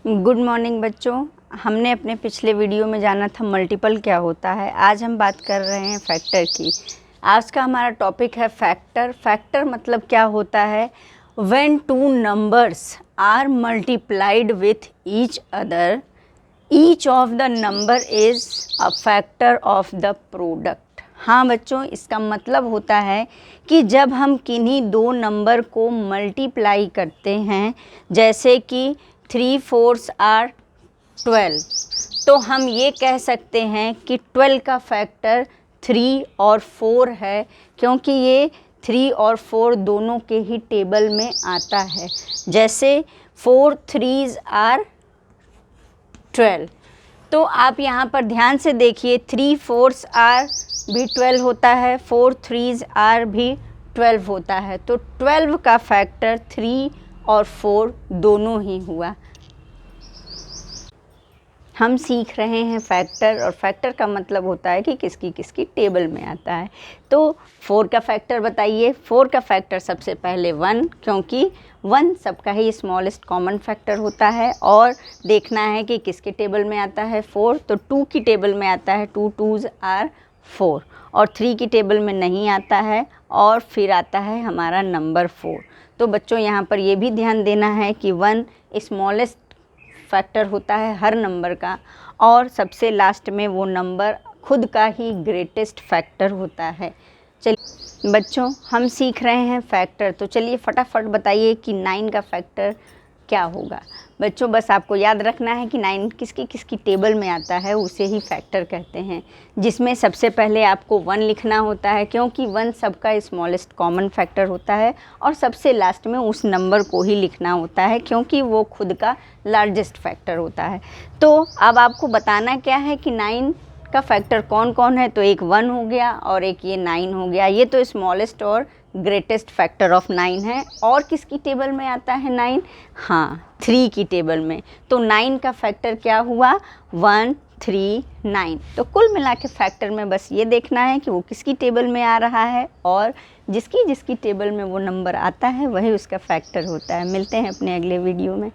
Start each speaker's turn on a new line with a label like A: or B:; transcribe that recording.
A: Good morning बच्चों। हमने अपने पिछले वीडियो में जाना था मल्टीपल क्या होता है। आज हम बात कर रहे हैं फैक्टर की। आज का हमारा टॉपिक है फैक्टर। फैक्टर मतलब क्या होता है? When two numbers are multiplied with each other, each of the number is a factor of the product. हाँ बच्चों, इसका मतलब होता है कि जब हम किन्हीं दो नंबर को मल्टीप्लाई करते हैं, जैसे कि 3 4 आर 12, तो हम ये कह सकते हैं कि 12 का फैक्टर 3 और 4 है, क्योंकि ये 3 और 4 दोनों के ही टेबल में आता है। जैसे 4 3s आर 12, तो आप यहाँ पर ध्यान से देखिए, 3 4s आर भी 12 होता है, 4 3s आर भी 12 होता है। तो 12 का फैक्टर 3 और 4 दोनों ही हुआ। हम सीख रहे हैं फैक्टर, और फैक्टर का मतलब होता है कि किसकी किसकी टेबल में आता है। तो 4 का फैक्टर बताइए। 4 का फैक्टर सबसे पहले 1, क्योंकि 1 सबका ही स्मॉलेस्ट कॉमन फैक्टर होता है। और देखना है कि किसके टेबल में आता है 4, तो 2 की टेबल में आता है, 2 2s आर 4, और 3 की टेबल में नहीं आता है, और फिर आता है हमारा नंबर 4। तो बच्चों यहाँ पर ये भी ध्यान देना है कि 1 स्मॉलेस्ट फैक्टर होता है हर नंबर का, और सबसे लास्ट में वो नंबर खुद का ही ग्रेटेस्ट फैक्टर होता है। चलिए बच्चों, हम सीख रहे हैं फैक्टर, तो चलिए फटाफट बताइए कि 9 का फैक्टर क्या होगा। बच्चों बस आपको याद रखना है कि 9 किसकी किसकी टेबल में आता है, उसे ही फैक्टर कहते हैं। जिसमें सबसे पहले आपको 1 लिखना होता है, क्योंकि 1 सबका स्मॉलेस्ट कॉमन फैक्टर होता है, और सबसे लास्ट में उस नंबर को ही लिखना होता है, क्योंकि वो खुद का लार्जेस्ट फैक्टर होता है। तो अब आपको बताना क्या है कि 9 का फैक्टर कौन कौन है। तो एक 1 हो गया और एक ये 9 हो गया। ये तो स्मॉलेस्ट और ग्रेटेस्ट फैक्टर ऑफ 9 है। और किसकी टेबल में आता है 9? हाँ, 3 की टेबल में। तो 9 का फैक्टर क्या हुआ? 1 3 9। तो कुल मिला के फैक्टर में बस ये देखना है कि वो किसकी टेबल में आ रहा है, और जिसकी जिसकी टेबल में वो नंबर आता है वही उसका फैक्टर होता है। मिलते हैं अपने अगले वीडियो में।